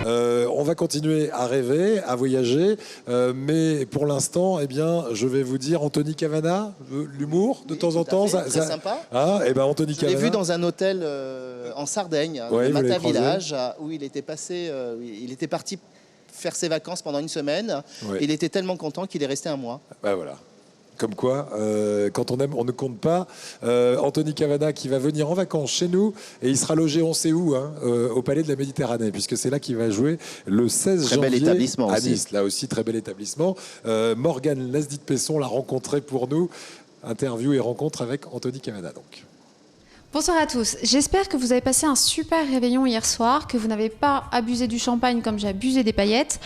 On va continuer à rêver, à voyager, mais pour l'instant, eh bien, je vais vous dire Anthony Cavana, l'humour de temps en temps. Très sympa. Ah, eh ben Anthony Je Cavana. l'ai vu dans un hôtel en Sardaigne, Ouais, le vous l'avez Mata croisé. Village, où il était passé, il était parti faire ses vacances pendant une semaine. Ouais. Il était tellement content qu'il est resté un mois. Ben voilà. Comme quoi, quand on aime, on ne compte pas. Anthony Cavana qui va venir en vacances chez nous et il sera logé, on sait où, hein, au Palais de la Méditerranée, puisque c'est là qu'il va jouer le 16 Très janvier bel établissement à aussi. Nice. Là aussi, très bel établissement. Morgane Lasdit-Pesson l'a rencontré pour nous. Interview et rencontre avec Anthony Cavana, donc. Bonsoir à tous. J'espère que vous avez passé un super réveillon hier soir, que vous n'avez pas abusé du champagne comme j'ai abusé des paillettes.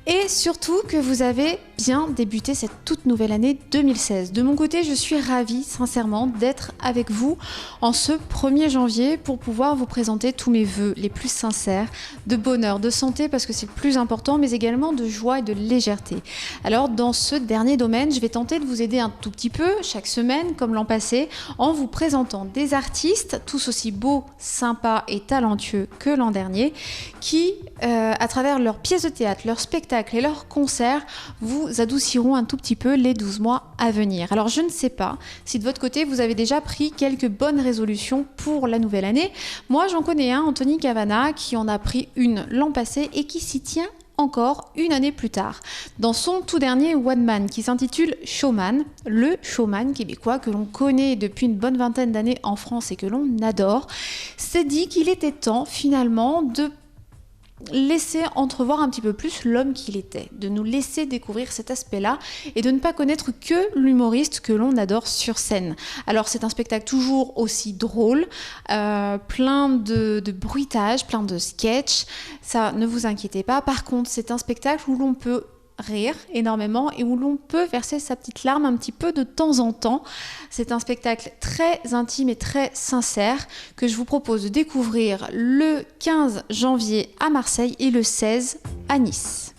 Et surtout que vous avez bien débuté cette toute nouvelle année 2016. De mon côté, je suis ravie, sincèrement, d'être avec vous en ce 1er janvier pour pouvoir vous présenter tous mes vœux les plus sincères, de bonheur, de santé, parce que c'est le plus important, mais également de joie et de légèreté. Alors, dans ce dernier domaine, je vais tenter de vous aider un tout petit peu, chaque semaine, comme l'an passé, en vous présentant des artistes, tous aussi beaux, sympas et talentueux que l'an dernier, qui, à travers leurs pièces de théâtre, leurs spectacles et leurs concerts, vous adouciront un tout petit peu les 12 mois à venir. Alors je ne sais pas si de votre côté vous avez déjà pris quelques bonnes résolutions pour la nouvelle année. Moi j'en connais un, Anthony Cavana, qui en a pris une l'an passé et qui s'y tient encore une année plus tard. Dans son tout dernier One Man qui s'intitule Showman, le showman québécois que l'on connaît depuis une bonne vingtaine d'années en France et que l'on adore, s'est dit qu'il était temps finalement de laisser entrevoir un petit peu plus l'homme qu'il était, de nous laisser découvrir cet aspect-là et de ne pas connaître que l'humoriste que l'on adore sur scène. Alors c'est un spectacle toujours aussi drôle, plein de bruitage, plein de sketchs, ça ne vous inquiétez pas. Par contre, c'est un spectacle où l'on peut rire énormément et où l'on peut verser sa petite larme un petit peu de temps en temps. C'est un spectacle très intime et très sincère que je vous propose de découvrir le 15 janvier à Marseille et le 16 à Nice.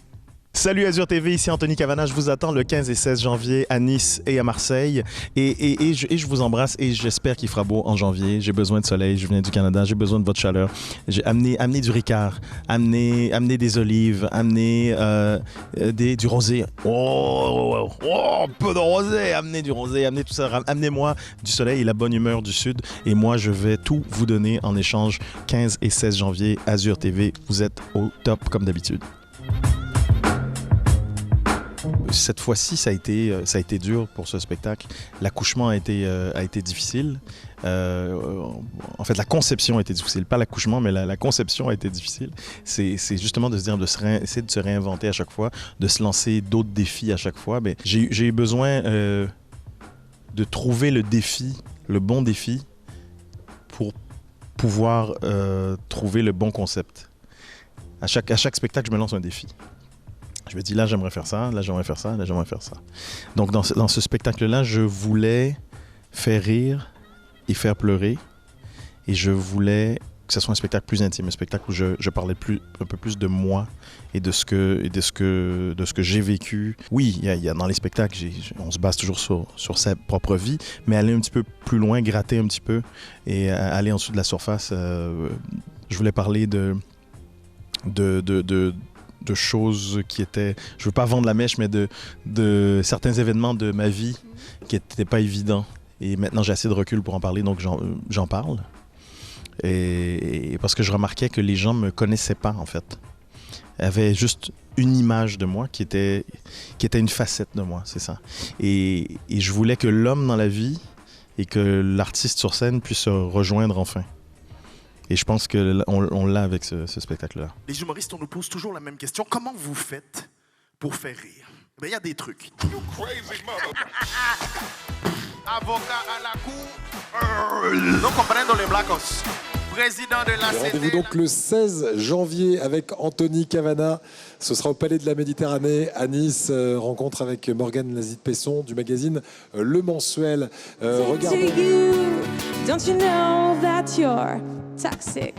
Salut Azur TV, ici Anthony Cavana, je vous attends le 15 et 16 janvier à Nice et à Marseille et je vous embrasse et j'espère qu'il fera beau en janvier. J'ai besoin de soleil, je viens du Canada, j'ai besoin de votre chaleur. J'ai amené du Ricard, amené des olives, amené du rosé. Un peu de rosé, amenez du rosé, amenez tout ça, amenez-moi du soleil et la bonne humeur du Sud et moi je vais tout vous donner en échange 15 et 16 janvier, Azur TV, vous êtes au top comme d'habitude. Cette fois-ci, ça a été dur pour ce spectacle. L'accouchement a été difficile. En fait, la conception a été difficile. Pas l'accouchement, mais la conception a été difficile. C'est justement de se dire, essayer de se réinventer à chaque fois, de se lancer d'autres défis à chaque fois. Mais j'ai eu besoin de trouver le défi, le bon défi, pour pouvoir trouver le bon concept. À chaque spectacle, je me lance un défi. Je me dis, là, j'aimerais faire ça, là, j'aimerais faire ça, là, j'aimerais faire ça. Donc, dans ce spectacle-là, je voulais faire rire et faire pleurer. Et je voulais que ce soit un spectacle plus intime, un spectacle où je parlais un peu plus de moi et de ce que j'ai vécu. Oui, il y a dans les spectacles, on se base toujours sur sa propre vie, mais aller un petit peu plus loin, gratter un petit peu et aller en dessous de la surface. Je voulais parler de choses qui étaient, je veux pas vendre la mèche, mais de certains événements de ma vie qui n'étaient pas évidents. Et maintenant, j'ai assez de recul pour en parler, donc j'en parle. Et parce que je remarquais que les gens me connaissaient pas, en fait. Ils avaient juste une image de moi qui était une facette de moi, c'est ça. Et je voulais que l'homme dans la vie et que l'artiste sur scène puissent se rejoindre enfin. Et je pense qu'on l'a avec ce spectacle-là. Les humoristes, on nous pose toujours la même question. Comment vous faites pour faire rire? Ben, il y a des trucs. You crazy mother. Avocat à la cour. No comprendo les blacos. Président de la Rendez-vous donc le 16 janvier avec Anthony Cavana. Ce sera au Palais de la Méditerranée à Nice. Rencontre avec Morgane Lasdit-Pesson du magazine Le Mensuel. Regardons. Don't you know that you're toxic?